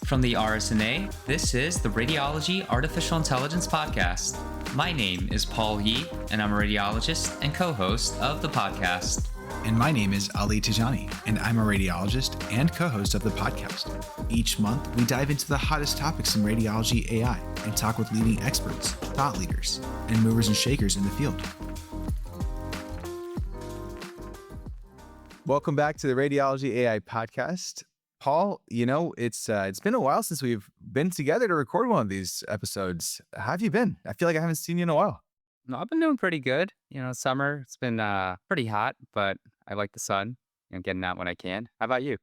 From the RSNA, this is the Radiology Artificial Intelligence Podcast. My name is Paul Yee, and I'm a radiologist and co-host of the podcast. And my name is Ali Tijani, and I'm a radiologist and co-host of the podcast. Each month, we dive into the hottest topics in radiology AI and talk with leading experts, thought leaders, and movers and shakers in the field. Welcome back to the Radiology AI podcast. Paul, it's been a while since we've been together to record one of these episodes. How have you been? I feel like I haven't seen you in a while. No, I've been doing pretty good. Summer, it's been pretty hot, but I like the sun, getting out when I can. How about you?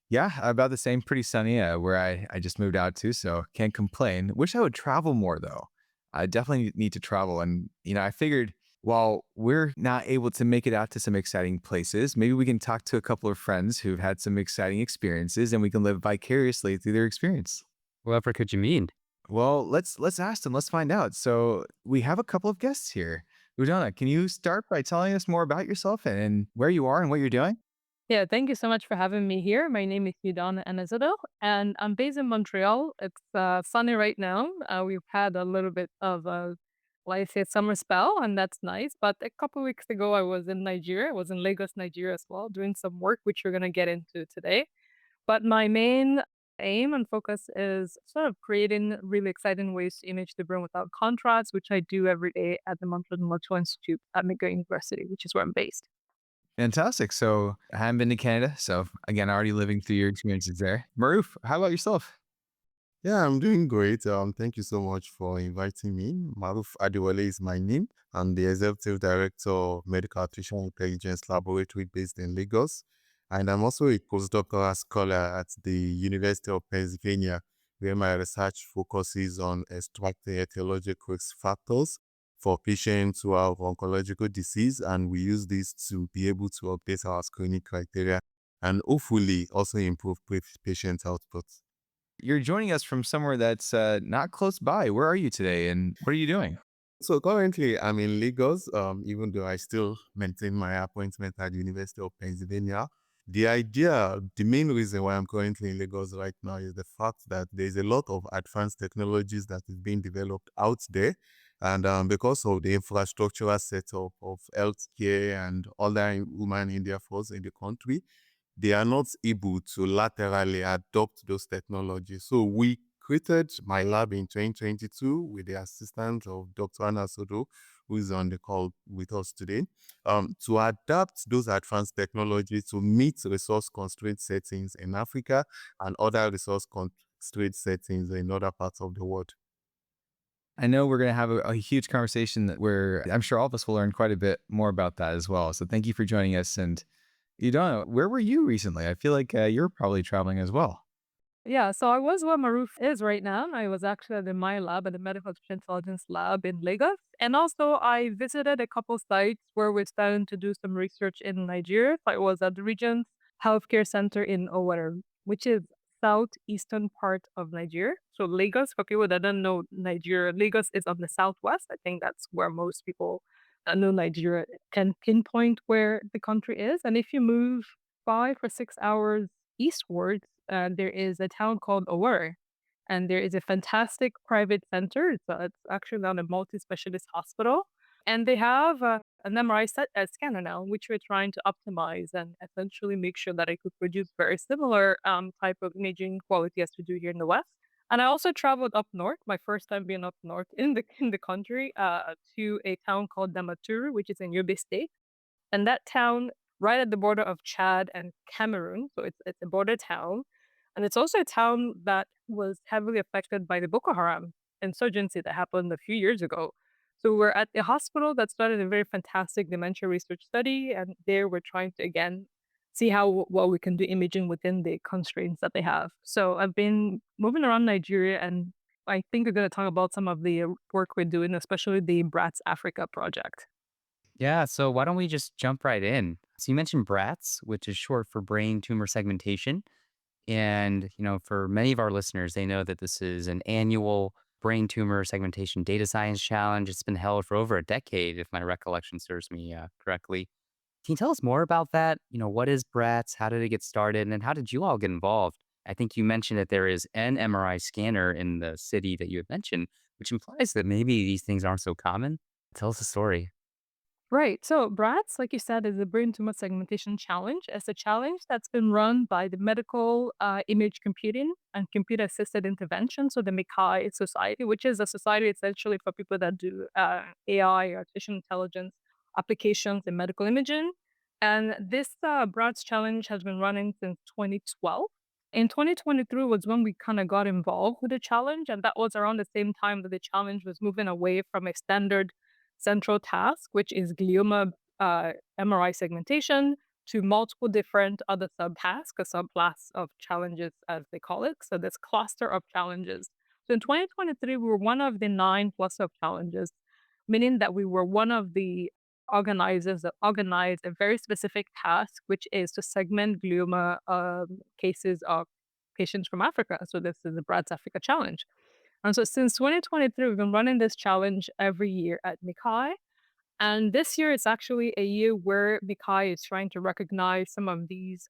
Yeah, about the same, pretty sunny where I just moved out to, so can't complain. Wish I would travel more, though. I definitely need to travel. And, I figured while we're not able to make it out to some exciting places, maybe we can talk to a couple of friends who've had some exciting experiences and we can live vicariously through their experience. Whatever could you mean? Well, let's ask them. Let's find out. So we have a couple of guests here. Udunna, can you start by telling us more about yourself and where you are and what you're doing? Yeah, thank you so much for having me here. My name is Udunna Anazodo, and I'm based in Montreal. It's sunny right now. We've had a little bit of a, summer spell, and that's nice. But a couple weeks ago, I was in Nigeria. I was in Lagos, Nigeria as well, doing some work, which we're going to get into today. But my main aim and focus is sort of creating really exciting ways to image the brain without contrast, which I do every day at the Montreal Intellectual Institute at McGill University, which is where I'm based. Fantastic. So I haven't been to Canada. So again, already living through your experiences there. Marouf, how about yourself? Yeah, I'm doing great. Thank you so much for inviting me. Marouf Adewole is my name. I'm the Executive Director of Medical Artificial Intelligence Laboratory based in Lagos. And I'm also a postdoctoral scholar at the University of Pennsylvania, where my research focuses on extracting etiologic risk factors for patients who have oncological disease. And we use this to be able to update our screening criteria and hopefully also improve patient outputs. You're joining us from somewhere that's not close by. Where are you today and what are you doing? So currently I'm in Lagos, even though I still maintain my appointment at the University of Pennsylvania. The main reason why I'm currently in Lagos right now is the fact that there's a lot of advanced technologies that is being developed out there. And because of the infrastructural setup of healthcare and other human endeavors in the country, they are not able to laterally adopt those technologies. So we created my lab in 2022 with the assistance of Dr. Anazodo, who is on the call with us today, to adapt those advanced technologies to meet resource-constrained settings in Africa and other resource-constrained settings in other parts of the world. I know we're going to have a huge conversation where I'm sure all of us will learn quite a bit more about that as well. So thank you for joining us. And Udunna, where were you recently? I feel like you're probably traveling as well. Yeah, so I was where Marouf is right now. I was actually at my lab, at the Medical Artificial Intelligence Lab in Lagos. And also, I visited a couple sites where we're starting to do some research in Nigeria. So I was at the Regents Healthcare Center in Owerri, which is southeastern part of Nigeria. So Lagos, for people that don't know Nigeria, Lagos is on the southwest. I think that's where most people that know Nigeria can pinpoint where the country is. And if you move 5 or 6 hours eastwards, there is a town called Owerri, and there is a fantastic private center. It's actually now a multi-specialist hospital, and they have an MRI scanner now, which we're trying to optimize and essentially make sure that it could produce very similar type of imaging quality as we do here in the West. And I also traveled up north, my first time being up north in the country, to a town called Damaturu, which is in Yobe State. And that town, right at the border of Chad and Cameroon, so it's a border town. And it's also a town that was heavily affected by the Boko Haram insurgency that happened a few years ago. So we're at a hospital that started a very fantastic dementia research study, and there we're trying to again see how well we can do imaging within the constraints that they have. So I've been moving around Nigeria, and I think we're going to talk about some of the work we're doing, especially the BRATS Africa project. Yeah, so why don't we just jump right in? So you mentioned BRATS, which is short for brain tumor segmentation. And, for many of our listeners, they know that this is an annual brain tumor segmentation data science challenge. It's been held for over a decade, if my recollection serves me correctly. Can you tell us more about that? What is BRATS? How did it get started? And how did you all get involved? I think you mentioned that there is an MRI scanner in the city that you had mentioned, which implies that maybe these things aren't so common. Tell us a story. Right. So BRATS, like you said, is a brain tumor segmentation challenge. It's a challenge that's been run by the Medical Image Computing and Computer Assisted Intervention, so the MICI Society, which is a society essentially for people that do AI, artificial intelligence applications in medical imaging. And this BRATS challenge has been running since 2012. In 2023 was when we kind of got involved with the challenge, and that was around the same time that the challenge was moving away from a standard central task, which is glioma MRI segmentation, to multiple different other subtasks, a subclass of challenges, as they call it. So this cluster of challenges. So in 2023, we were one of the 9 cluster of challenges, meaning that we were one of the organizers that organized a very specific task, which is to segment glioma cases of patients from Africa. So this is the BRATS Africa challenge. And so since 2023, we've been running this challenge every year at MICAI. And this year, it's actually a year where MICAI is trying to recognize some of these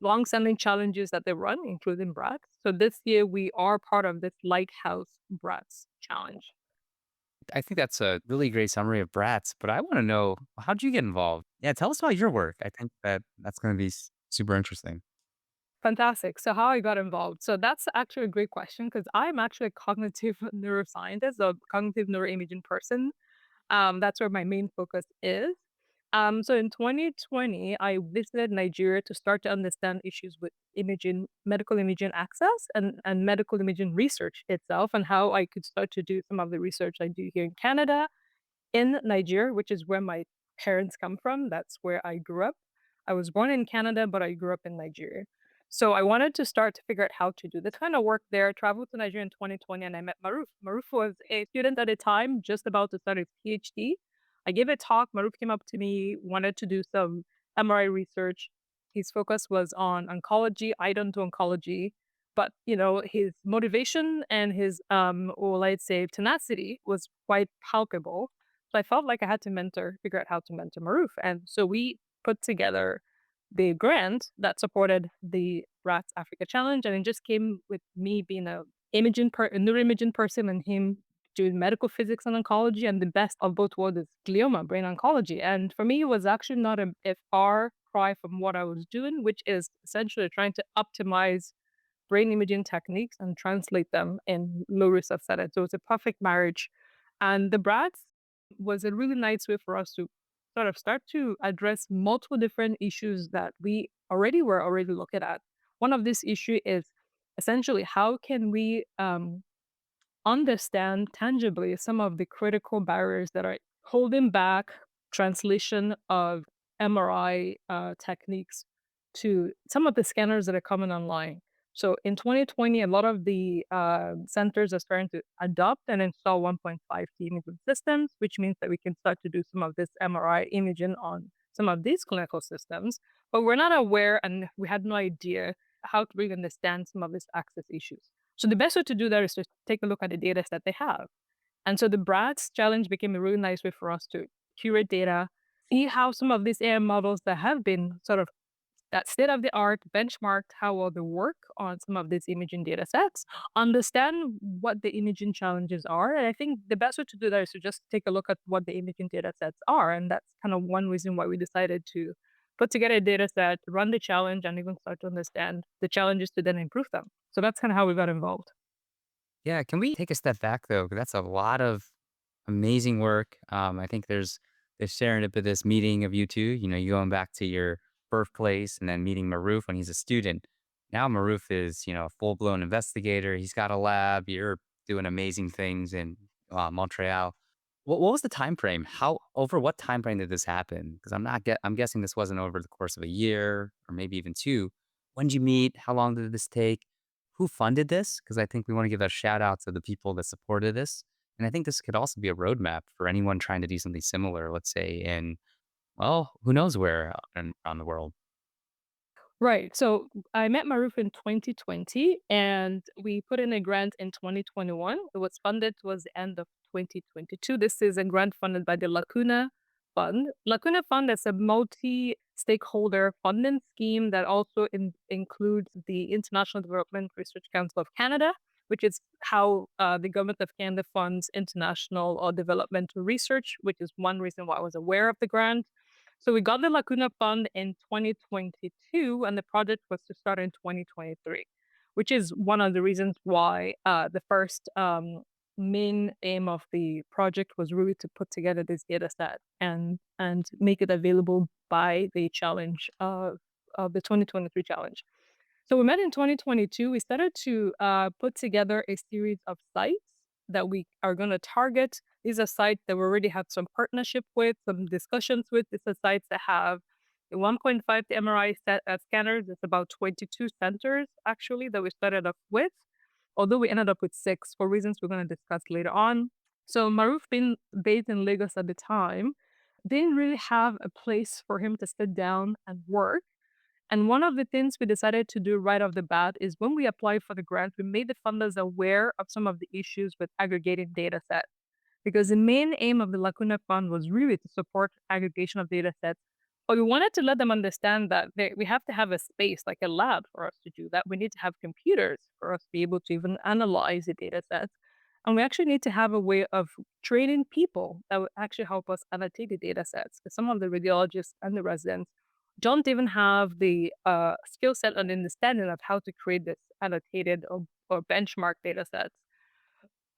long-standing challenges that they run, including BRATS. So this year, we are part of this Lighthouse BRATS challenge. I think that's a really great summary of BRATS, but I want to know, how'd you get involved? Yeah, tell us about your work. I think that's going to be super interesting. Fantastic. So how I got involved. So that's actually a great question because I'm actually a cognitive neuroscientist, a cognitive neuroimaging person. That's where my main focus is. So in 2020, I visited Nigeria to start to understand issues with imaging, medical imaging access and medical imaging research itself, and how I could start to do some of the research I do here in Canada in Nigeria, which is where my parents come from. That's where I grew up. I was born in Canada, but I grew up in Nigeria. So I wanted to start to figure out how to do this kind of work there. Traveled to Nigeria in 2020 and I met Marouf. Marouf was a student at a time, just about to start his PhD. I gave a talk. Marouf came up to me, wanted to do some MRI research. His focus was on oncology. I don't do oncology, but his motivation and his or let's say tenacity was quite palpable. So I felt like I had to figure out how to mentor Marouf. And so we put together the grant that supported the BRATS Africa Challenge. And it just came with me being a neuroimaging person and him doing medical physics and oncology. And the best of both worlds is glioma, brain oncology. And for me, it was actually not a far cry from what I was doing, which is essentially trying to optimize brain imaging techniques and translate them in low risk of settings. So it's a perfect marriage. And the BRATS was a really nice way for us to sort of start to address multiple different issues that we were already looking at. One of these issue is essentially how can we understand tangibly some of the critical barriers that are holding back translation of MRI techniques to some of the scanners that are coming online. So in 2020, a lot of the centers are starting to adopt and install 1.5T imaging systems, which means that we can start to do some of this MRI imaging on some of these clinical systems. But we're not aware and we had no idea how to really understand some of these access issues. So the best way to do that is to take a look at the data that they have. And so the BRATS challenge became a really nice way for us to curate data, see how some of these AI models that have been sort of that state of the art benchmarked how well they work on some of these imaging data sets, understand what the imaging challenges are. And I think the best way to do that is to just take a look at what the imaging data sets are. And that's kind of one reason why we decided to put together a data set, run the challenge, and even start to understand the challenges to then improve them. So that's kind of how we got involved. Yeah, can we take a step back though? 'Cause that's a lot of amazing work. I think there's serendipitous meeting of you two. You going back to your birthplace and then meeting Marouf when he's a student. Now Marouf is a full blown investigator. He's got a lab. You're doing amazing things in Montreal. What was the time frame? How over what time frame did this happen? Because I'm guessing this wasn't over the course of a year or maybe even two. When did you meet? How long did this take? Who funded this? Because I think we want to give a shout out to the people that supported this. And I think this could also be a roadmap for anyone trying to do something similar, let's say in, well, who knows where around the world. Right. So I met Marouf in 2020 and we put in a grant in 2021. It was funded towards the end of 2022. This is a grant funded by the Lacuna Fund. Lacuna Fund is a multi-stakeholder funding scheme that also includes the International Development Research Council of Canada, which is how the government of Canada funds international or developmental research, which is one reason why I was aware of the grant. So we got the Lacuna Fund in 2022, and the project was to start in 2023, which is one of the reasons why the first main aim of the project was really to put together this data set and make it available by the challenge of the 2023 challenge. So we met in 2022. We started to put together a series of sites that we are going to target. These are sites that we already have some partnership with, some discussions with. These are sites that have a 1.5 to MRI scanners. It's about 22 centers actually that we started off with, although we ended up with 6 for reasons we're going to discuss later on. So Marouf, being based in Lagos at the time, didn't really have a place for him to sit down and work. And one of the things we decided to do right off the bat is when we applied for the grant, we made the funders aware of some of the issues with aggregating data sets. Because the main aim of the Lacuna Fund was really to support aggregation of data sets. But we wanted to let them understand that we have to have a space, like a lab, for us to do that. We need to have computers for us to be able to even analyze the data sets. And we actually need to have a way of training people that would actually help us annotate the data sets. Because some of the radiologists and the residents don't even have the skill set and understanding of how to create this annotated or benchmark data sets.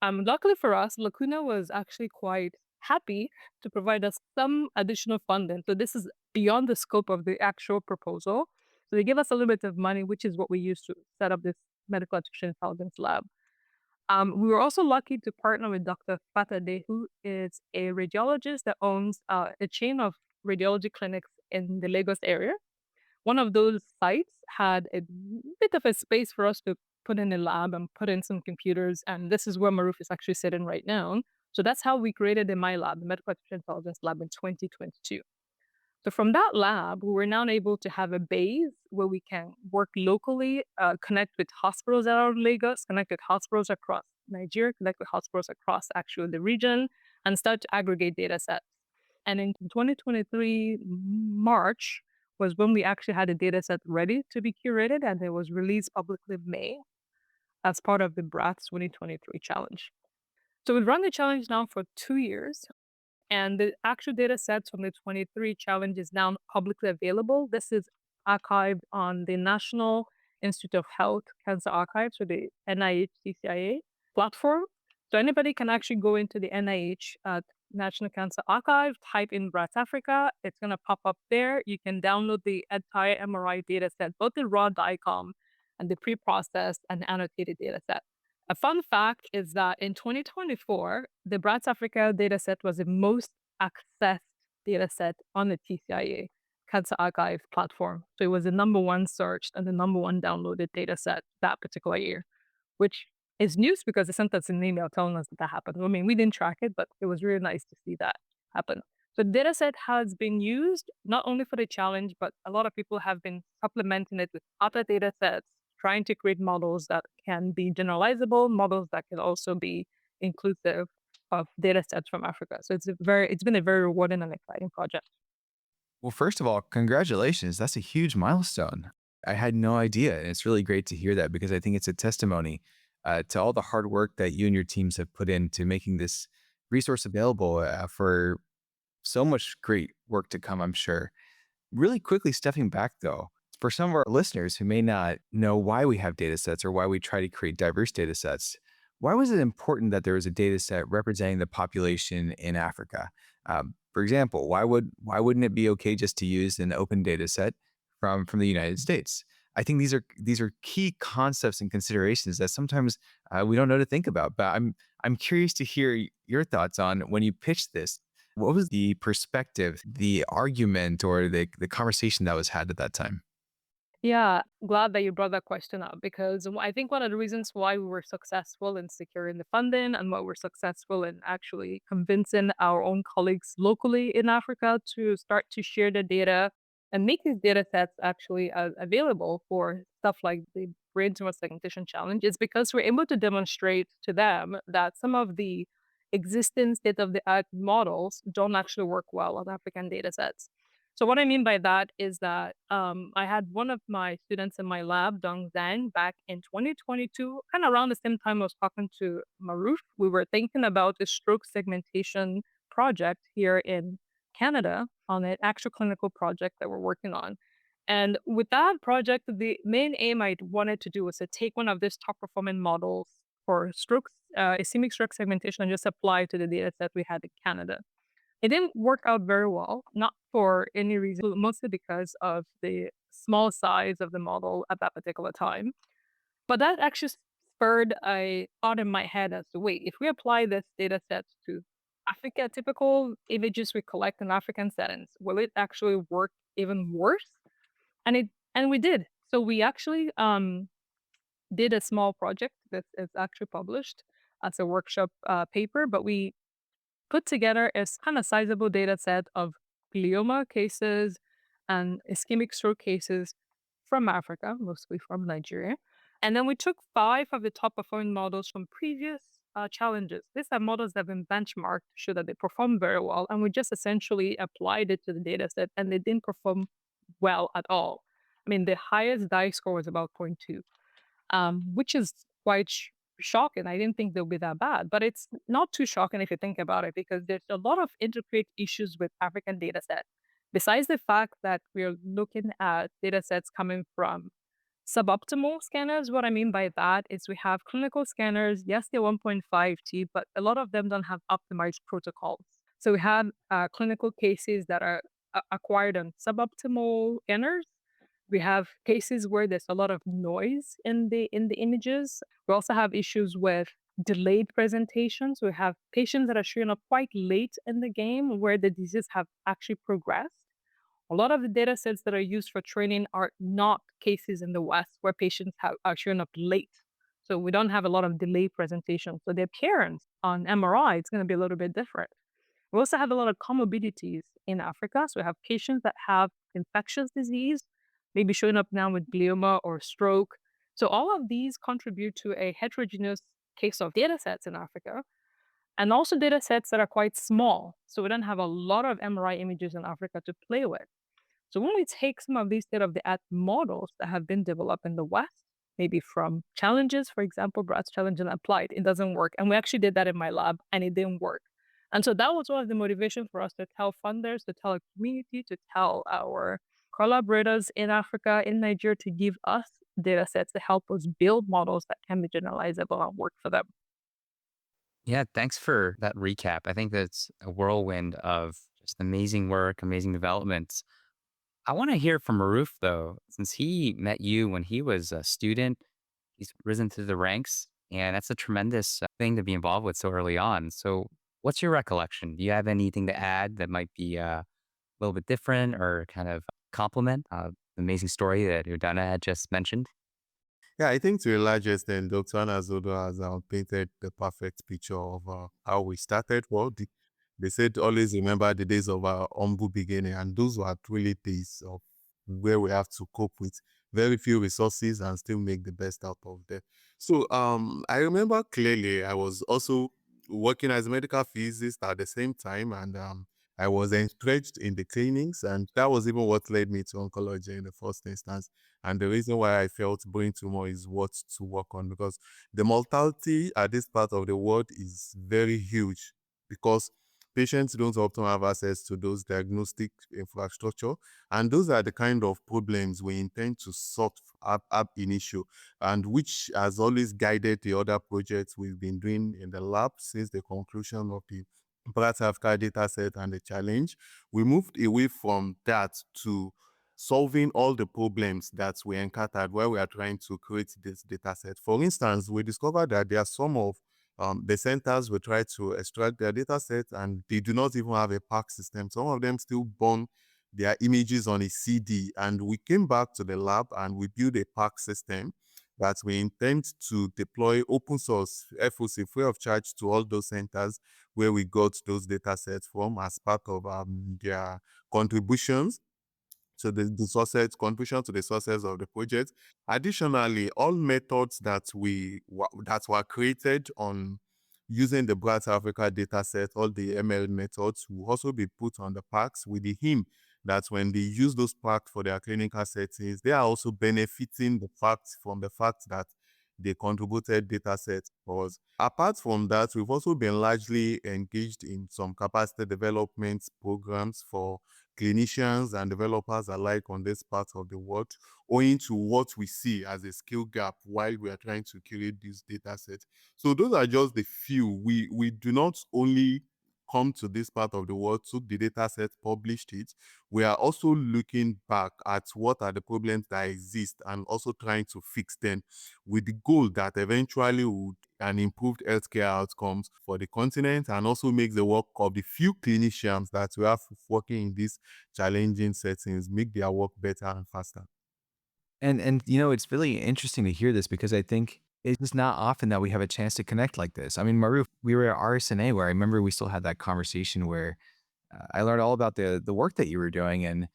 Luckily for us, Lacuna was actually quite happy to provide us some additional funding. So this is beyond the scope of the actual proposal. So they gave us a little bit of money, which is what we used to set up this medical artificial intelligence lab. We were also lucky to partner with Dr. Fatade, who is a radiologist that owns a chain of radiology clinics in the Lagos area. One of those sites had a bit of a space for us to put in a lab and put in some computers, and this is where Marouf is actually sitting right now. So that's how we created the My Lab, the Medical Artificial Intelligence Lab in 2022. So from that lab, we were now able to have a base where we can work locally, connect with hospitals that are in Lagos, connect with hospitals across Nigeria, connect with hospitals across actually the region, and start to aggregate data sets. And in 2023, March was when we actually had a data set ready to be curated, and it was released publicly in May as part of the BRATS 2023 challenge. So we've run the challenge now for 2 years. And the actual data sets from the 23 challenge is now publicly available. This is archived on the National Institute of Health Cancer Archives, or the NIH CCIA platform. So anybody can actually go into the NIH National Cancer Archive, type in BRATS Africa. It's going to pop up there. You can download the entire MRI data set, both the raw DICOM and the pre-processed and annotated data set. A fun fact is that in 2024, the BRATS Africa dataset was the most accessed dataset on the TCIA Cancer Archive platform. So it was the number one searched and the number one downloaded dataset that particular year, which is news because they sent us an email telling us that happened. I mean, we didn't track it, but it was really nice to see that happen. So the dataset has been used not only for the challenge, but a lot of people have been supplementing it with other datasets, trying to create models that can be generalizable, models that can also be inclusive of data sets from Africa. So it's been a very rewarding and exciting project. Well, first of all, congratulations. That's a huge milestone. I had no idea. And it's really great to hear that because I think it's a testimony to all the hard work that you and your teams have put into making this resource available for so much great work to come, I'm sure. Really quickly stepping back though, for some of our listeners who may not know why we have data sets or why we try to create diverse data sets, why was it important that there was a data set representing the population in Africa? For example, why wouldn't it be okay just to use an open data set from the United States? I think these are key concepts and considerations that sometimes we don't know to think about. But I'm curious to hear your thoughts on when you pitched this. What was the perspective, the argument, or the conversation that was had at that time? Yeah, glad that you brought that question up because I think one of the reasons why we were successful in securing the funding and why we're successful in actually convincing our own colleagues locally in Africa to start to share the data and make these data sets actually available for stuff like the brain tumor segmentation challenge is because we're able to demonstrate to them that some of the existing state-of-the-art models don't actually work well on African data sets. So what I mean by that is that I had one of my students in my lab, Dong Zhang, back in 2022, kind of around the same time I was talking to Marouf. We were thinking about a stroke segmentation project here in Canada on an actual clinical project that we're working on. And with that project, the main aim I wanted to do was to take one of these top performing models for strokes, ischemic stroke segmentation, and just apply it to the data set we had in Canada. It didn't work out very well, not for any reason, mostly because of the small size of the model at that particular time. But that actually spurred a thought in my head as to wait, if we apply this data set to Africa, typical images we collect in African settings, will it actually work even worse? And we did. So we actually did a small project that is actually published as a workshop paper, but we put together a kind of sizable data set of glioma cases and ischemic stroke cases from Africa, mostly from Nigeria. And then we took 5 of the top performing models from previous challenges. These are models that have been benchmarked to show that they perform very well. And we just essentially applied it to the data set and they didn't perform well at all. I mean, the highest die score was about zero point 0.2, which is quite shocking. I didn't think they would be that bad, but it's not too shocking if you think about it, because there's a lot of intricate issues with African data sets. Besides the fact that we're looking at data sets coming from suboptimal scanners, what I mean by that is we have clinical scanners, yes, they're 1.5T, but a lot of them don't have optimized protocols. So we have clinical cases that are acquired on suboptimal scanners. We have cases where there's a lot of noise in the images. We also have issues with delayed presentations. We have patients that are showing up quite late in the game where the disease have actually progressed. A lot of the data sets that are used for training are not cases in the West where patients are showing up late. So we don't have a lot of delayed presentations. So the appearance on MRI is going to be a little bit different. We also have a lot of comorbidities in Africa. So we have patients that have infectious disease, maybe showing up now with glioma or stroke. So all of these contribute to a heterogeneous case of data sets in Africa, and also data sets that are quite small. So we don't have a lot of MRI images in Africa to play with. So when we take some of these state-of-the-art models that have been developed in the West, maybe from challenges, for example, BRATS challenge and applied, it doesn't work. And we actually did that in my lab and it didn't work. And so that was one of the motivation for us to tell funders, to tell our community, to tell our collaborators in Africa, in Nigeria, to give us data sets to help us build models that can be generalizable and work for them. Yeah, thanks for that recap. I think that's a whirlwind of just amazing work, amazing developments. I want to hear from Marouf, though, since he met you when he was a student. He's risen through the ranks, and that's a tremendous thing to be involved with so early on. So, what's your recollection? Do you have anything to add that might be a little bit different or kind of complement the amazing story that Udunna had just mentioned? Yeah, I think to a large extent, Dr. Anazodo has painted the perfect picture of how we started. Well, they said always remember the days of our humble beginning, and those were really days of where we have to cope with very few resources and still make the best out of them. So I remember clearly I was also working as a medical physicist at the same time, and I was entrenched in the clinics, and that was even what led me to oncology in the first instance. And the reason why I felt brain tumor is what to work on, because the mortality at this part of the world is very huge, because patients don't often have access to those diagnostic infrastructure. And those are the kind of problems we intend to sort up initio, and which has always guided the other projects we've been doing in the lab since the conclusion of the BRATS Africa dataset and the challenge. We moved away from that to solving all the problems that we encountered while we are trying to create this data set. For instance, we discovered that there are some of the centers we try to extract their data sets and they do not even have a pack system. Some of them still burn their images on a CD. And we came back to the lab and we built a pack system that we intend to deploy open source FOC free of charge to all those centers where we got those data sets from as part of their contributions. So the sources, contribution to the sources of the project. Additionally, all methods that that were created on using the BRATS Africa dataset, all the ML methods will also be put on the packs with the aim that when they use those packs for their clinical settings, they are also benefiting from the fact that they contributed data sets for us. Apart from that, we've also been largely engaged in some capacity development programs for clinicians and developers alike on this part of the world, owing to what we see as a skill gap while we are trying to curate these data sets. So those are just the few. We do not only come to this part of the world, took the data set, published it. We are also looking back at what are the problems that exist and also trying to fix them with the goal that eventually would an improved healthcare outcomes for the continent and also make the work of the few clinicians that we have working in these challenging settings make their work better and faster. And it's really interesting to hear this because I think it's just not often that we have a chance to connect like this. I mean, Marouf, we were at RSNA where I remember we still had that conversation where I learned all about the work that you were doing, and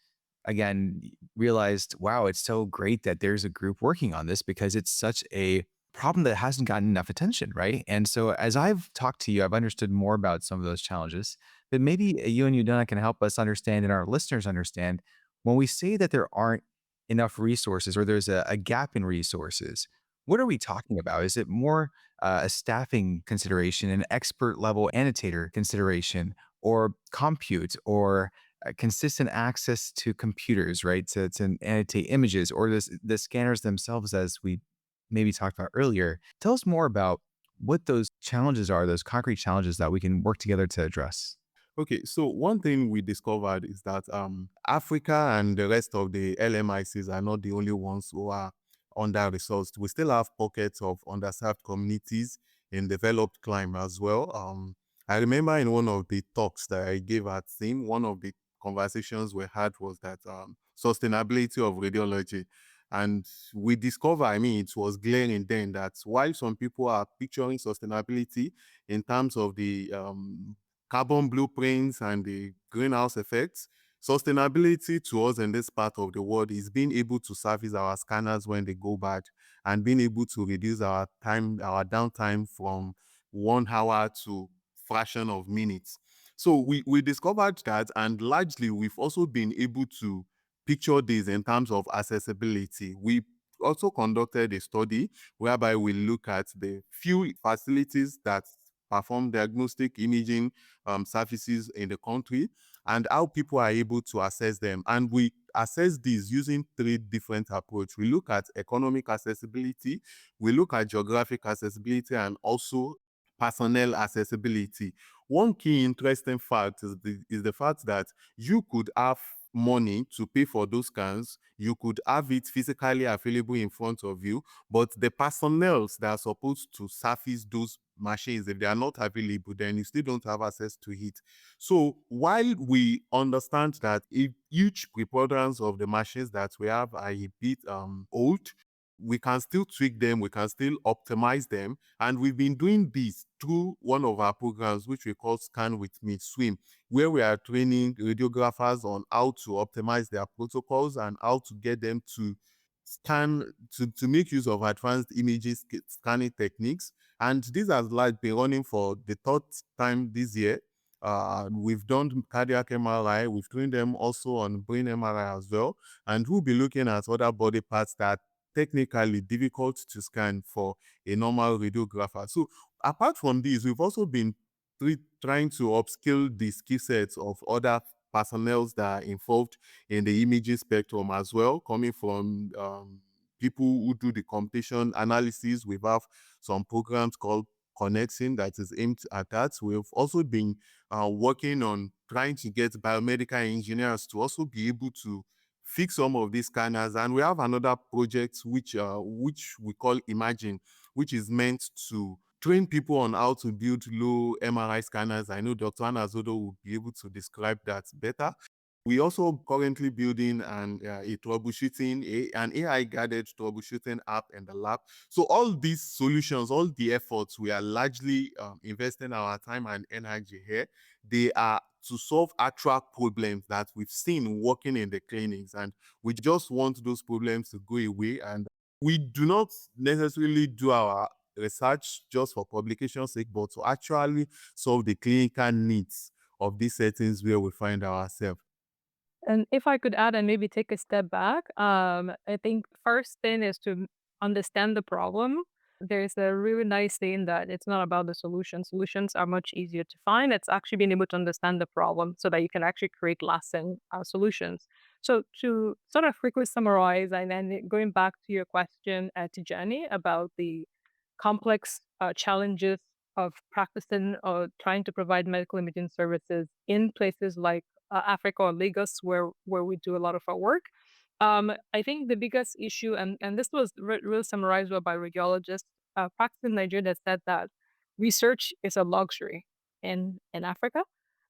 again realized, wow, it's so great that there's a group working on this because it's such a problem that hasn't gotten enough attention, right? And so as I've talked to you, I've understood more about some of those challenges. But maybe you and Udunna can help us understand and our listeners understand when we say that there aren't enough resources or there's a gap in resources. What are we talking about? Is it more a staffing consideration, an expert level annotator consideration, or compute, or consistent access to computers, right? To annotate images, or the scanners themselves, as we maybe talked about earlier. Tell us more about what those challenges are, those concrete challenges that we can work together to address. Okay, so one thing we discovered is that Africa and the rest of the LMICs are not the only ones who are under-resourced. We still have pockets of underserved communities in developed climate as well. I remember in one of the talks that I gave at SIM, one of the conversations we had was that sustainability of radiology. And we discovered, I mean, it was glaring then that while some people are picturing sustainability in terms of the carbon blueprints and the greenhouse effects, sustainability to us in this part of the world is being able to service our scanners when they go bad and being able to reduce our downtime from 1 hour to fraction of minutes. So we discovered that, and largely we've also been able to picture this in terms of accessibility. We also conducted a study whereby we look at the few facilities that perform diagnostic imaging services in the country and how people are able to access them. And we assess these using three different approaches. We look at economic accessibility, we look at geographic accessibility, and also personnel accessibility. One key interesting fact is the fact that you could have money to pay for those scans, you could have it physically available in front of you, but the personnel that are supposed to service those machines, if they are not available, then you still don't have access to it. So while we understand that if each preponderance of the machines that we have are a bit old, we can still tweak them, we can still optimize them. And we've been doing this through one of our programs, which we call Scan With Me Swim, where we are training radiographers on how to optimize their protocols and how to get them to to make use of advanced images scanning techniques. And this has like been running for the third time this year. We've done cardiac MRI, we've trained them also on brain MRI as well, and we'll be looking at other body parts that technically difficult to scan for a normal radiographer. So apart from this, we've also been trying to upskill the skill sets of other personnel that are involved in the imaging spectrum as well, coming from people who do the computation analysis. We have some programs called Connecting that is aimed at that. We've also been working on trying to get biomedical engineers to also be able to fix some of these scanners. And we have another project which we call Imagine, which is meant to train people on how to build low MRI scanners. I know Dr. Anazodo will be able to describe that better. We also currently building an AI-guided troubleshooting app in the lab. So all these solutions, all the efforts, we are largely investing our time and energy here. They are to solve actual problems that we've seen working in the clinics, and we just want those problems to go away. And we do not necessarily do our research just for publication's sake, but to actually solve the clinical needs of these settings where we find ourselves. And if I could add and maybe take a step back, I think first thing is to understand the problem. There's a really nice thing that it's not about the solution. Solutions are much easier to find. It's actually being able to understand the problem so that you can actually create lasting solutions. So to sort of quickly summarize, and then going back to your question to Jenny about the complex challenges of practicing or trying to provide medical imaging services in places like Africa or Lagos, where we do a lot of our work. I think the biggest issue, and this was really summarized well by radiologists practicing in Nigeria, that said that research is a luxury in Africa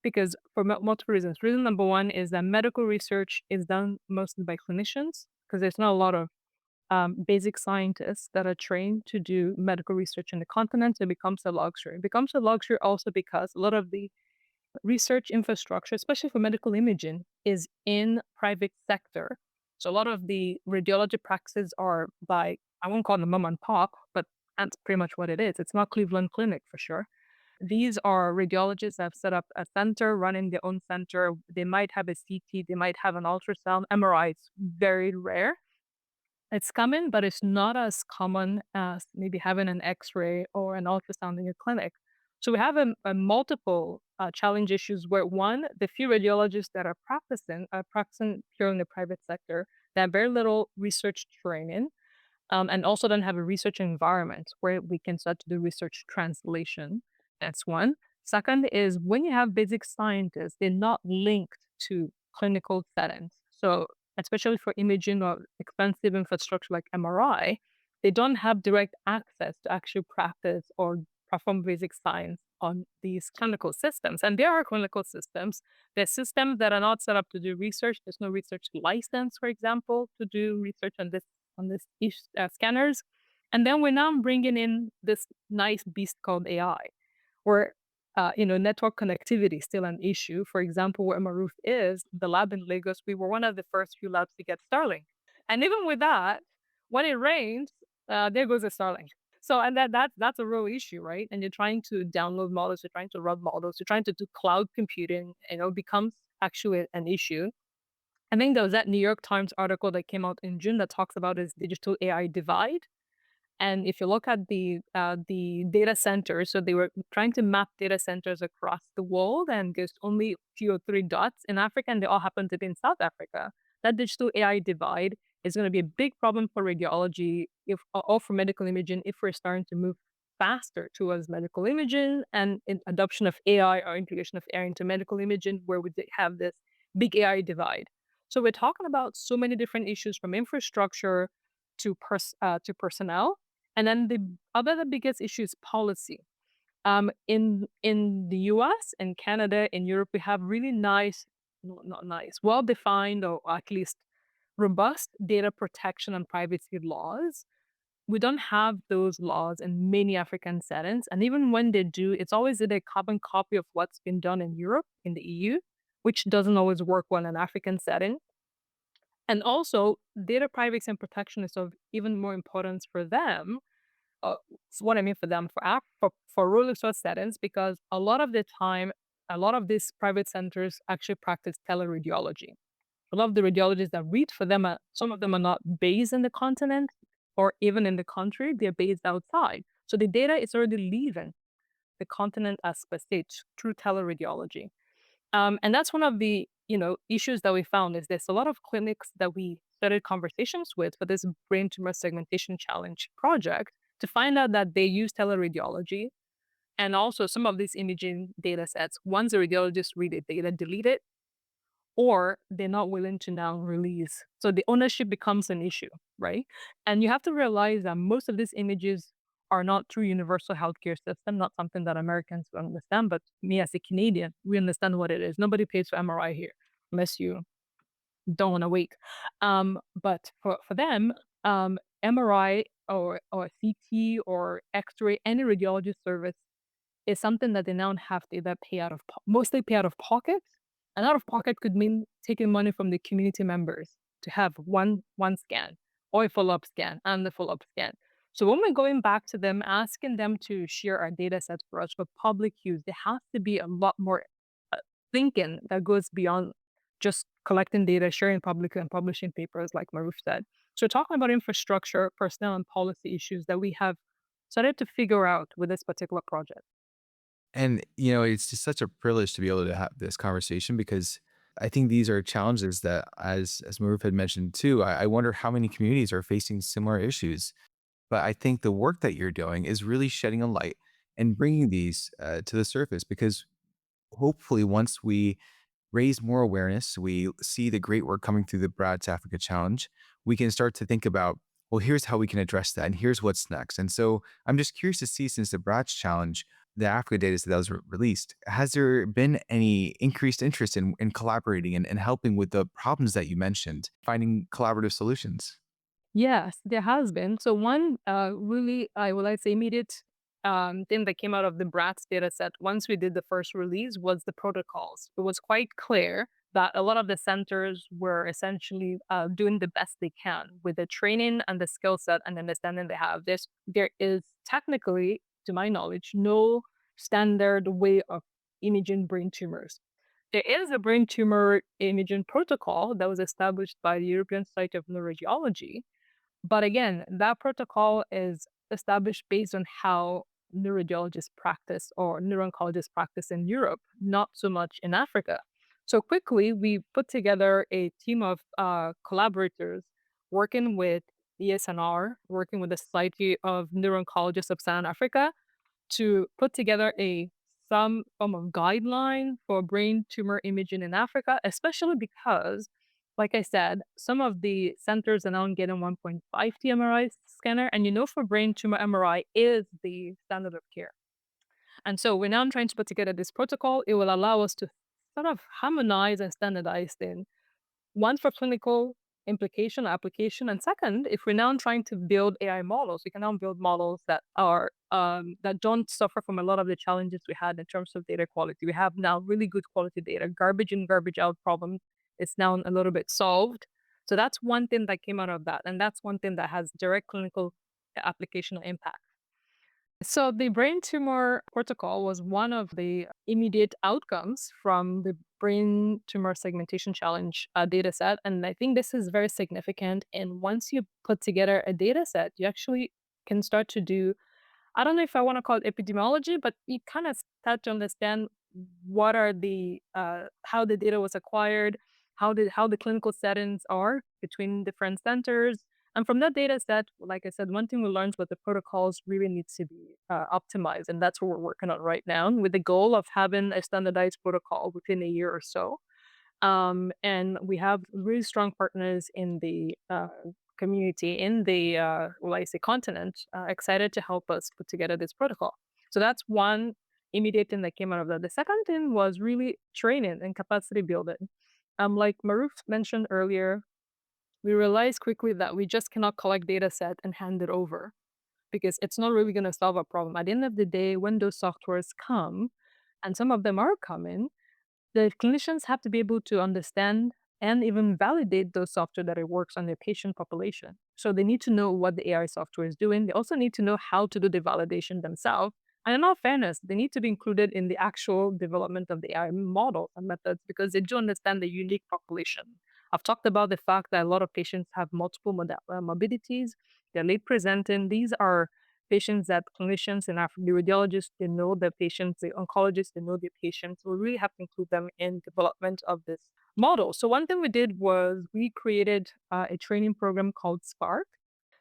because for multiple reasons. Reason number one is that medical research is done mostly by clinicians because there's not a lot of basic scientists that are trained to do medical research in the continent. It becomes a luxury. It becomes a luxury also because a lot of the research infrastructure, especially for medical imaging, is in private sector. So a lot of the radiology practices are by, I won't call them mom and pop, but that's pretty much what it is. It's not Cleveland Clinic for sure. These are radiologists that have set up a center, running their own center. They might have a CT, they might have an ultrasound. MRI is very rare. It's common, but it's not as common as maybe having an X-ray or an ultrasound in your clinic. So we have a multiple challenge issues where one, the few radiologists that are practicing pure in the private sector. They have very little research training, and also don't have a research environment where we can start to do research translation. That's one. Second is when you have basic scientists, they're not linked to clinical settings. So especially for imaging or expensive infrastructure like MRI, they don't have direct access to actually practice or perform basic science on these clinical systems. And there are clinical systems. There's systems that are not set up to do research. There's no research license, for example, to do research on this scanners. And then we're now bringing in this nice beast called AI, where network connectivity is still an issue. For example, where Marouf is, the lab in Lagos, we were one of the first few labs to get Starlink. And even with that, when it rains, there goes the Starlink. So, and that's a real issue, right? And you're trying to download models, you're trying to run models, you're trying to do cloud computing, becomes actually an issue. I think there was that New York Times article that came out in June that talks about this digital AI divide. And if you look at the data centers, so they were trying to map data centers across the world, and there's only two or three dots in Africa, and they all happen to be in South Africa. That digital AI divide is going to be a big problem for radiology if or for medical imaging if we're starting to move faster towards medical imaging and in adoption of AI or integration of AI into medical imaging, where we have this big AI divide. So we're talking about so many different issues from infrastructure to personnel, and then the biggest issue is policy. In the US and Canada and Europe, we have really nice, no, not nice, well-defined or at least robust data protection and privacy laws. We don't have those laws in many African settings. And even when they do, it's always in a carbon copy of what's been done in Europe, in the EU, which doesn't always work well in an African setting. And also, data privacy and protection is of even more importance for them. What I mean for them, for rural resource settings, because a lot of the time, a lot of these private centers actually practice teleradiology. A lot of the radiologists that read for them, some of them are not based in the continent or even in the country, they're based outside. So the data is already leaving the continent as per stage through teleradiology. And that's one of the issues that we found is there's a lot of clinics that we started conversations with for this brain tumor segmentation challenge project to find out that they use teleradiology and also some of these imaging data sets. Once the radiologists read it, they either delete it or they're not willing to now release. So the ownership becomes an issue, right? And you have to realize that most of these images are not through universal healthcare system, not something that Americans will understand, but me as a Canadian, we understand what it is. Nobody pays for MRI here unless you don't want to wait. But for them, MRI or CT or X-ray, any radiology service is something that they now have to either pay out of mostly pay out of pocket. And out of pocket could mean taking money from the community members to have one scan or a follow-up scan and the follow-up scan. So when we're going back to them, asking them to share our data sets for us for public use, there has to be a lot more uh, thinking that goes beyond just collecting data, sharing publicly, and publishing papers, like Marouf said. So talking about infrastructure, personnel, and policy issues that we have started to figure out with this particular project. And, it's just such a privilege to be able to have this conversation because I think these are challenges that, as Maruf had mentioned too, I wonder how many communities are facing similar issues. But I think the work that you're doing is really shedding a light and bringing these to the surface because hopefully once we raise more awareness, we see the great work coming through the BRATS Africa Challenge, we can start to think about, well, here's how we can address that, and here's what's next. And so I'm just curious to see, since the BRATS Challenge, the Africa data set that was released, has there been any increased interest in collaborating and helping with the problems that you mentioned, finding collaborative solutions? Yes, there has been. So one really, I would like to say, immediate thing that came out of the BRATS data set once we did the first release was the protocols. It was quite clear that a lot of the centers were essentially doing the best they can with the training and the skill set and understanding they have. There is technically, to my knowledge, no standard way of imaging brain tumors. There is a brain tumor imaging protocol that was established by the European Society of Neuroradiology, but again, that protocol is established based on how neuroradiologists practice or neuro-oncologists practice in Europe, not so much in Africa. So quickly, we put together a team of collaborators working with ESNR, working with the Society of Neuro-Oncologists of Southern Africa, to put together some form of guideline for brain tumor imaging in Africa, especially because, like I said, some of the centers are now getting 1.5T MRI scanner, and for brain tumor MRI is the standard of care. And so we're now trying to put together this protocol. It will allow us to sort of harmonize and standardize things, one for clinical implication or application, and second, if we're now trying to build AI models, we can now build models that are that don't suffer from a lot of the challenges we had in terms of data quality. We have now really good quality data. Garbage in, garbage out problem is now a little bit solved. So that's one thing that came out of that, and that's one thing that has direct clinical application or impact. So the brain tumor protocol was one of the immediate outcomes from the brain tumor segmentation challenge data set. And I think this is very significant. And once you put together a data set, you actually can start to do, I don't know if I want to call it epidemiology, but you kind of start to understand what are how the data was acquired, how the clinical settings are between different centers. And from that data set, like I said, one thing we learned was the protocols really need to be optimized. And that's what we're working on right now with the goal of having a standardized protocol within a year or so. And we have really strong partners in the community, in the, well, I say continent, excited to help us put together this protocol. So that's one immediate thing that came out of that. The second thing was really training and capacity building. Like Marouf mentioned earlier, we realized quickly that we just cannot collect data set and hand it over because it's not really going to solve a problem. At the end of the day, when those softwares come, and some of them are coming, the clinicians have to be able to understand and even validate those software that it works on their patient population. So they need to know what the AI software is doing. They also need to know how to do the validation themselves. And in all fairness, they need to be included in the actual development of the AI models and methods because they do understand the unique population. I've talked about the fact that a lot of patients have multiple morbidities. They're late presenting. These are patients that clinicians and the radiologists, they know the patients, the oncologists, they know the patients. We really have to include them in development of this model. So one thing we did was we created a training program called Spark,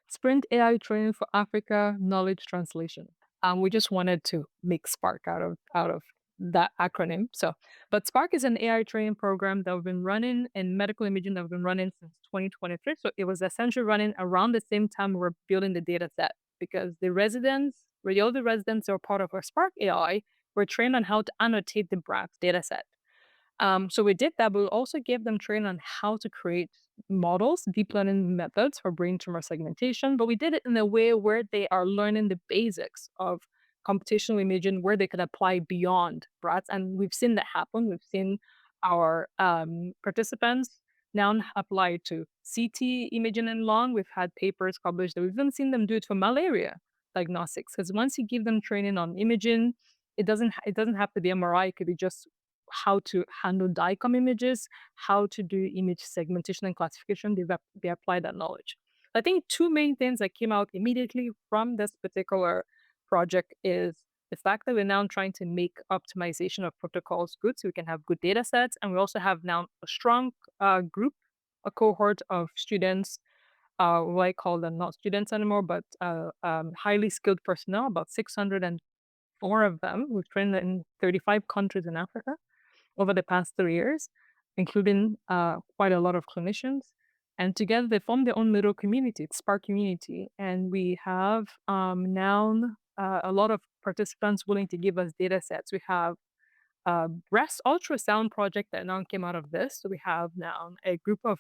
Sprint AI Training for Africa Knowledge Translation. We just wanted to make Spark out of that acronym. So, but Spark is an AI training program that we've been running in medical imaging that we've been running since 2023. So it was essentially running around the same time we were building the data set because the residents, radiology residents who are part of our Spark AI, were trained on how to annotate the BRATS data set. So we did that, but we also gave them training on how to create models, deep learning methods for brain tumor segmentation. But we did it in a way where they are learning the basics of computational imaging, where they could apply beyond BRATS. And we've seen that happen. We've seen our participants now applied to CT imaging and lung. We've had papers published that we've even seen them do it for malaria diagnostics. Because once you give them training on imaging, it doesn't have to be MRI. It could be just how to handle DICOM images, how to do image segmentation and classification. They apply that knowledge. I think two main things that came out immediately from this particular project is the fact that we're now trying to make optimization of protocols good so we can have good data sets. And we also have now a strong group, a cohort of students, what I call them not students anymore, but highly skilled personnel, about 604 of them. We've trained in 35 countries in Africa over the past 3 years, including quite a lot of clinicians. And together they form their own little community, it's Spark Community. And we have now a lot of participants willing to give us data sets. We have a breast ultrasound project that now came out of this. So we have now a group of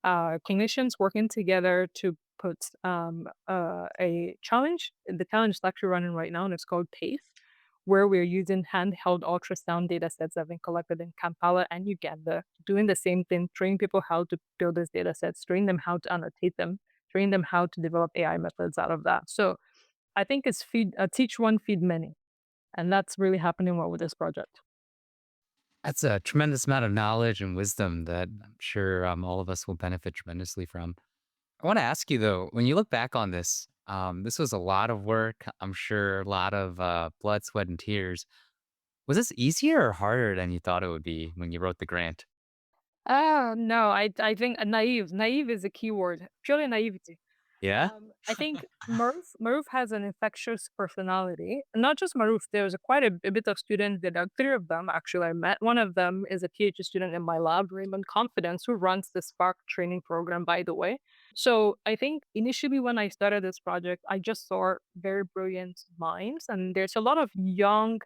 clinicians working together to put a challenge. The challenge is actually running right now, and it's called PACE, where we're using handheld ultrasound data sets that have been collected in Kampala and Uganda, doing the same thing, training people how to build these data sets, training them how to annotate them, training them how to develop AI methods out of that. So I think it's teach one, feed many. And that's really happening well with this project. That's a tremendous amount of knowledge and wisdom that I'm sure all of us will benefit tremendously from. I want to ask you though, when you look back on this, this was a lot of work. I'm sure a lot of blood, sweat, and tears. Was this easier or harder than you thought it would be when you wrote the grant? Oh, no, I think naive. Naive is a key word, purely naivety. Yeah. I think Marouf has an infectious personality. Not just Marouf, there's quite a bit of students. There are three of them, actually. I met one of them is a PhD student in my lab, Raymond Confidence, who runs the Spark training program, by the way. So I think initially when I started this project, I just saw very brilliant minds, and there's a lot of young,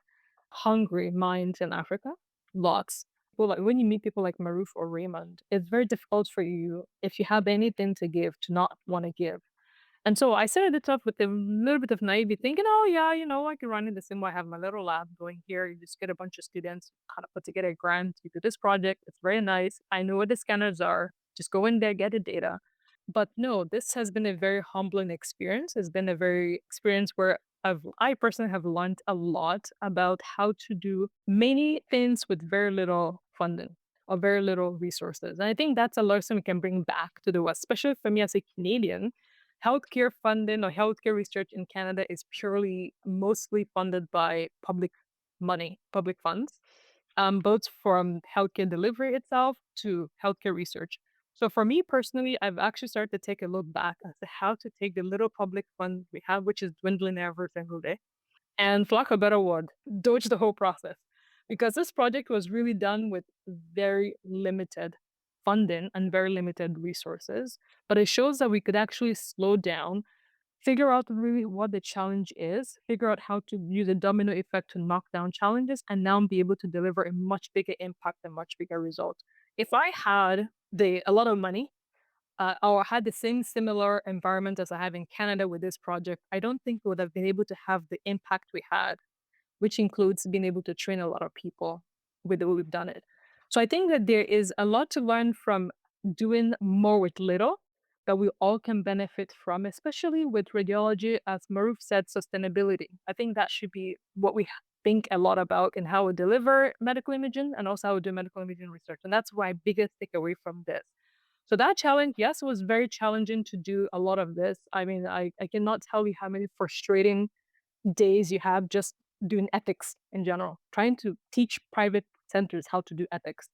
hungry minds in Africa. Lots. Well, like when you meet people like Marouf or Raymond, it's very difficult for you if you have anything to give to not want to give. And so I started it off with a little bit of naivety, thinking, oh, yeah, I can run in the same way. I have my little lab going here. You just get a bunch of students, kind of put together a grant. You do this project. It's very nice. I know what the scanners are. Just go in there, get the data. But no, this has been a very humbling experience. It's been a very experience where I personally have learned a lot about how to do many things with very little funding or very little resources. And I think that's a lesson we can bring back to the West, especially for me as a Canadian. Healthcare funding or healthcare research in Canada is purely mostly funded by public money, public funds, both from healthcare delivery itself to healthcare research. So for me personally, I've actually started to take a look back as to how to take the little public funds we have, which is dwindling every single day, and for lack of a better word, dodge the whole process. Because this project was really done with very limited funding and very limited resources. But it shows that we could actually slow down, figure out really what the challenge is, figure out how to use a domino effect to knock down challenges, and now be able to deliver a much bigger impact and much bigger result. If I had a lot of money, or had the same similar environment as I have in Canada with this project, I don't think we would have been able to have the impact we had, which includes being able to train a lot of people with the way we've done it. So I think that there is a lot to learn from doing more with little that we all can benefit from, especially with radiology, as Marouf said, sustainability. I think that should be what we think a lot about in how we deliver medical imaging and also how we do medical imaging research. And that's my biggest takeaway from this. So that challenge, yes, it was very challenging to do a lot of this. I mean, I cannot tell you how many frustrating days you have just doing ethics in general, trying to teach private centers how to do ethics.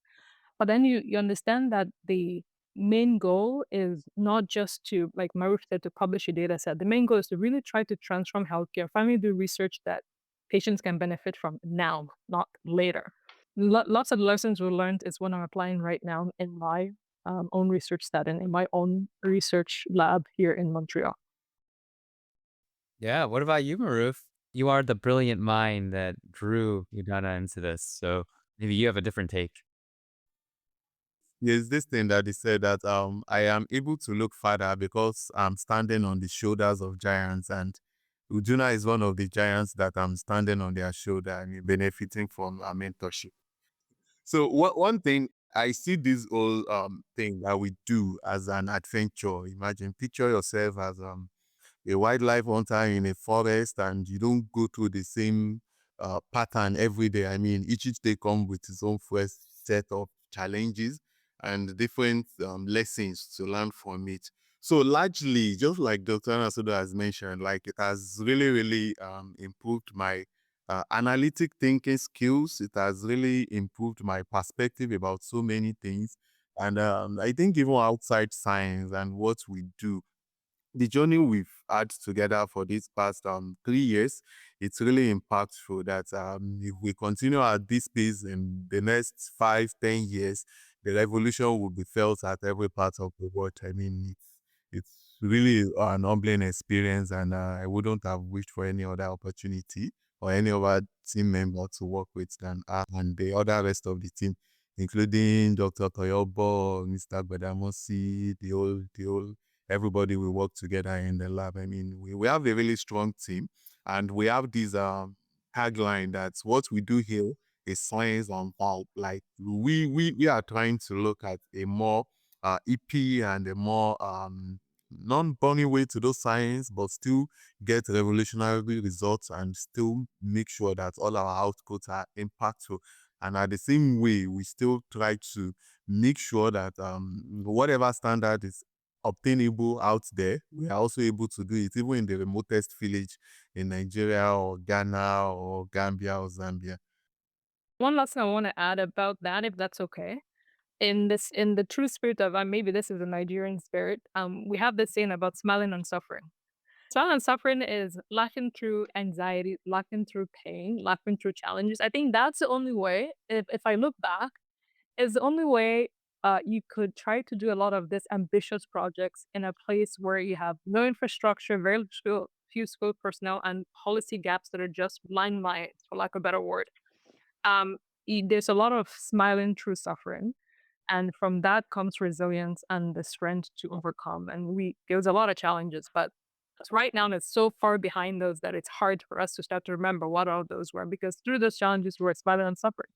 But then you understand that the main goal is not just to, like Maruf said, to publish a data set. The main goal is to really try to transform healthcare, finally do research that patients can benefit from now, not later. Lots of lessons we learned is what I'm applying right now in my own research setting, in my own research lab here in Montreal. Yeah. What about you, Maruf? You are the brilliant mind that drew Udunna into this. So maybe you have a different take. There's this thing that they said that I am able to look farther because I'm standing on the shoulders of giants, and Udunna is one of the giants that I'm standing on their shoulder and benefiting from our mentorship. So one thing I see this whole thing that we do as an adventure. Imagine, picture yourself as a wildlife hunter in a forest, and you don't go through the same pattern every day. I mean, each day comes with its own fresh set of challenges and different lessons to learn from it. So largely, just like Dr. Anazodo has mentioned, like it has really improved my analytic thinking skills. It has really improved my perspective about so many things. And I think even outside science and what we do, the journey we've had together for these past 3 years, it's really impactful that if we continue at this pace in the next 5, 10 years, the revolution will be felt at every part of the world. I mean, it's really an humbling experience, and I wouldn't have wished for any other opportunity or any other team member to work with than and the other rest of the team, including Dr. Toyobo, Mr. Badamosi, the whole everybody will work together in the lab. I mean, we have a really strong team, and we have this tagline that what we do here is science on pulp. Like we are trying to look at a more EP and a more non-bunny way to do science, but still get revolutionary results and still make sure that all our outputs are impactful. And at the same way, we still try to make sure that whatever standard is obtainable out there, we are also able to do it even in the remotest village in Nigeria or Ghana or Gambia or Zambia. One last thing I want to add about that, if that's okay. In the true spirit of maybe this is a Nigerian spirit, we have this saying about smiling and suffering. Smiling and suffering is laughing through anxiety, laughing through pain, laughing through challenges. I think that's the only way, if I look back, is the only way you could try to do a lot of this ambitious projects in a place where you have no infrastructure, very few skilled personnel, and policy gaps that are just blind mice, for lack of a better word. Um, there's a lot of smiling through suffering, and from that comes resilience and the strength to overcome. And there's a lot of challenges, but right now it's so far behind those that it's hard for us to start to remember what all those were, because through those challenges we're smiling and suffering.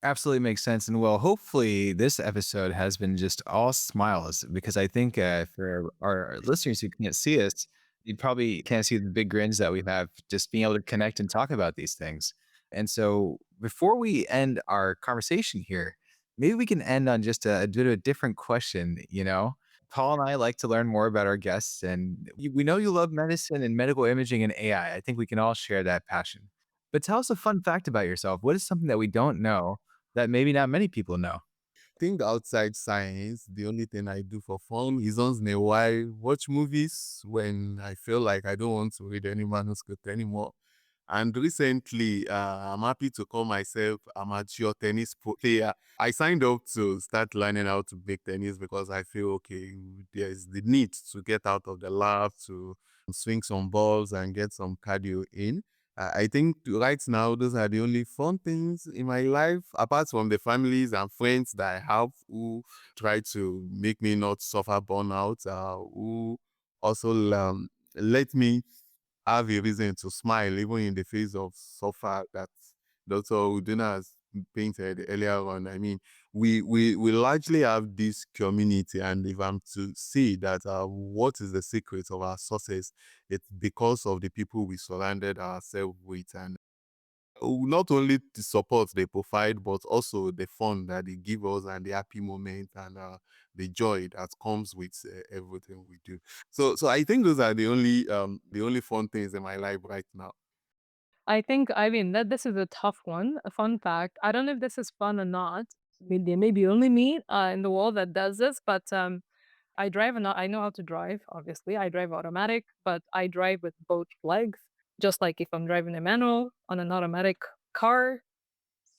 Absolutely makes sense. And well, hopefully this episode has been just all smiles because I think for our listeners who can't see us, you probably can't see the big grins that we have just being able to connect and talk about these things. And so before we end our conversation here, maybe we can end on just a bit of a different question, you know? Paul and I like to learn more about our guests, and we know you love medicine and medical imaging and AI. I think we can all share that passion. But tell us a fun fact about yourself. What is something that we don't know that maybe not many people know? Think outside science, the only thing I do for fun is once in a while watch movies when I feel like I don't want to read any manuscript anymore. And recently, I'm happy to call myself amateur tennis player. I signed up to start learning how to play tennis because I feel, okay, there's the need to get out of the lab to swing some balls and get some cardio in. I think right now, those are the only fun things in my life, apart from the families and friends that I have who try to make me not suffer burnout, who also let me have a reason to smile even in the face of suffer that Dr. Udunna has painted earlier on. I mean, we largely have this community, and if I'm to see that what is the secret of our success, it's because of the people we surrounded ourselves with, and not only the support they provide, but also the fun that they give us and the happy moment and the joy that comes with everything we do. So I think those are the only fun things in my life right now. I think, I mean, that this is a tough one. A fun fact, I don't know if this is fun or not. There may be only me in the world that does this, but I know how to drive, obviously. I drive automatic, but I drive with both legs, just like if I'm driving a manual on an automatic car.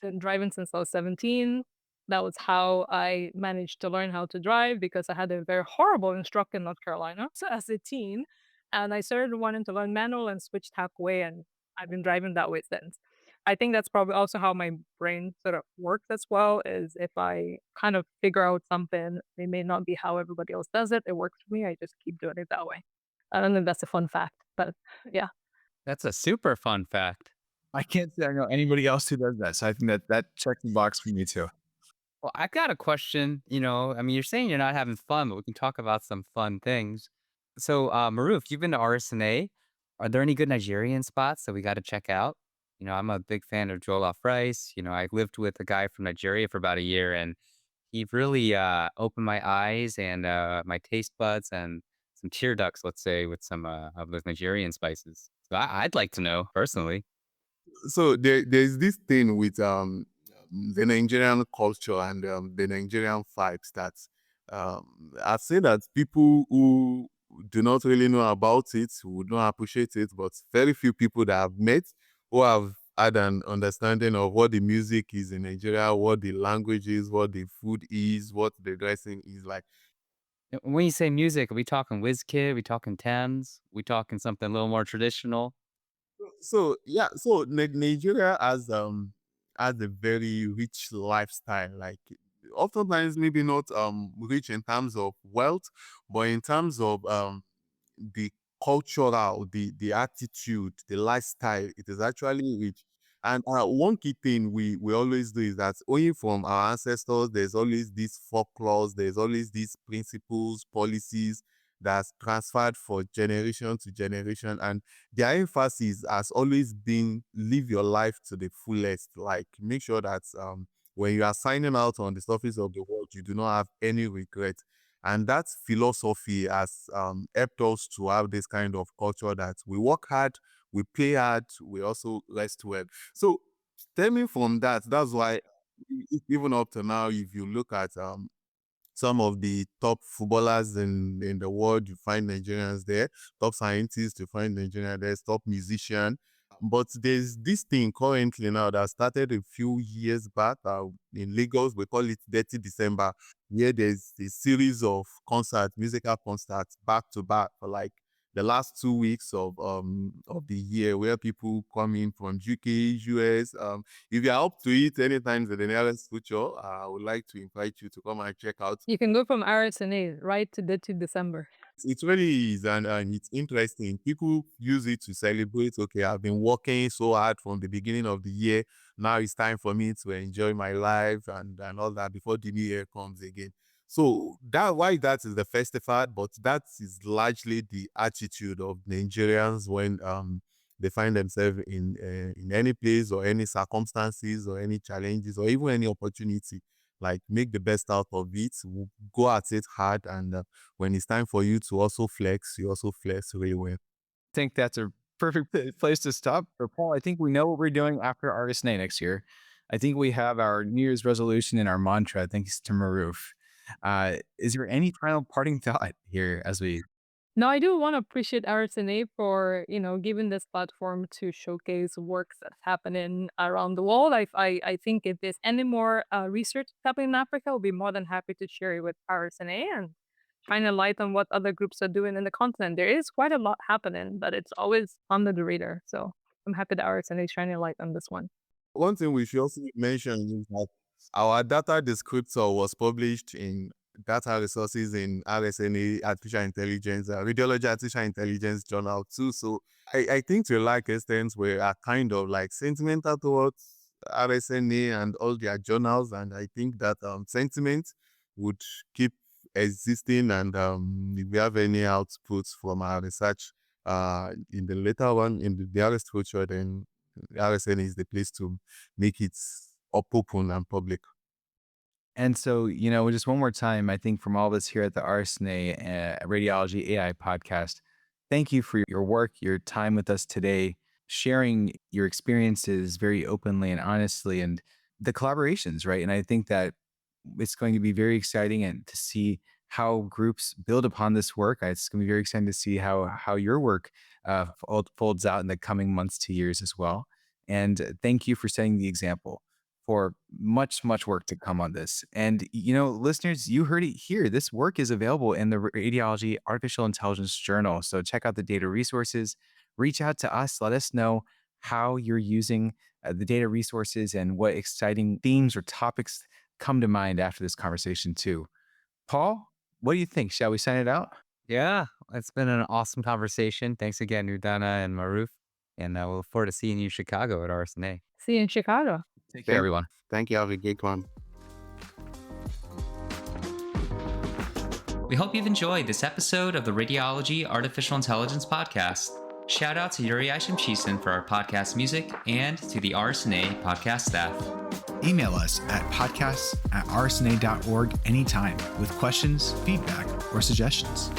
Been driving since I was 17. That was how I managed to learn how to drive, because I had a very horrible instructor in North Carolina, so as a teen, and I started wanting to learn manual and switched halfway, and I've been driving that way since. I think that's probably also how my brain sort of works as well, is if I kind of figure out something, it may not be how everybody else does it, it works for me, I just keep doing it that way. I don't know if that's a fun fact, but yeah. That's a super fun fact. I can't say I know anybody else who does that. So I think that that checks the box for me too. Well, I got a question. I mean, you're saying you're not having fun, but we can talk about some fun things. So, Marouf, you've been to RSNA. Are there any good Nigerian spots that we got to check out? I'm a big fan of jollof rice. I lived with a guy from Nigeria for about a year, and he really opened my eyes and my taste buds and some tear ducts, let's say, with some of those Nigerian spices. So I'd like to know personally. So there's this thing with the Nigerian culture and the Nigerian vibes that I'd say that people who do not really know about it would not appreciate it, but very few people that I've met who have had an understanding of what the music is in Nigeria, what the language is, what the food is, what the dressing is like. When you say music, are we talking Kid? Are we talking Thames? We talking something a little more traditional? So yeah, so Nigeria has a very rich lifestyle. Like oftentimes maybe not rich in terms of wealth, but in terms of the cultural, the attitude, the lifestyle, it is actually rich. And one key thing we always do is that owing from our ancestors, there's always these folklores, there's always these principles, policies that's transferred for generation to generation. And their emphasis has always been live your life to the fullest. Like make sure that when you are signing out on the surface of the world, you do not have any regret. And that philosophy has helped us to have this kind of culture that we work hard, we play hard, we also rest well. So stemming from that, that's why even up to now, if you look at some of the top footballers in the world, you find Nigerians there, top scientists, you find Nigerians there, top musician. But there's this thing currently now that started a few years back in Lagos. We call it Dirty December, where there's a series of concerts, musical concerts, back to back for like the last 2 weeks of the year, where people come in from UK, US. If you're up to it anytime in the nearest future, I would like to invite you to come and check out. You can go from RSNA right to December. It really is, and it's interesting. People use it to celebrate. Okay, I've been working so hard from the beginning of the year. Now it's time for me to enjoy my life and all that before the new year comes again. So that why that is the festival, but that is largely the attitude of Nigerians when they find themselves in any place or any circumstances or any challenges or even any opportunity. Like make the best out of it, go at it hard, and when it's time for you to also flex, you also flex really well. Think that's a perfect place to stop. For Paul, I think we know what we're doing after Artist Night next year. I think we have our New Year's resolution and our mantra, thanks to Marouf. Is there any final parting thought here as we Now, I do want to appreciate RSNA for, giving this platform to showcase works that's happening around the world. I think if there's any more research happening in Africa, I'll be more than happy to share it with RSNA and shine a light on what other groups are doing in the continent. There is quite a lot happening, but it's always under the radar. So I'm happy that RSNA is shining a light on this one. One thing we should also mention is that our data descriptor was published in Data Resources in RSNA Artificial Intelligence, Radiology Artificial Intelligence Journal too. So I think to a large extent we are kind of like sentimental towards RSNA and all their journals, and I think that sentiment would keep existing. And if we have any outputs from our research in the later one, in the nearest future, then RSN is the place to make it open and public. And so, just one more time, I think from all of us here at the RSNA Radiology AI podcast, thank you for your work, your time with us today, sharing your experiences very openly and honestly, and the collaborations, right? And I think that it's going to be very exciting and to see how groups build upon this work. It's going to be very exciting to see how your work folds out in the coming months to years as well. And thank you for setting the example for much work to come on this. And listeners, you heard it here. This work is available in the Radiology Artificial Intelligence Journal. So check out the data resources. Reach out to us. Let us know how you're using the data resources and what exciting themes or topics come to mind after this conversation too. Paul, what do you think? Shall we sign it out? Yeah, it's been an awesome conversation. Thanks again, Udunna and Marouf. And we'll look forward to seeing you in Chicago at RSNA. See you in Chicago. Take care, Thank, everyone. thank you. Have a great one. We hope you've enjoyed this episode of the Radiology Artificial Intelligence Podcast. Shout out to Yuri Ishimchisen for our podcast music and to the RSNA podcast staff. Email us at podcasts@rsna.org anytime with questions, feedback, or suggestions.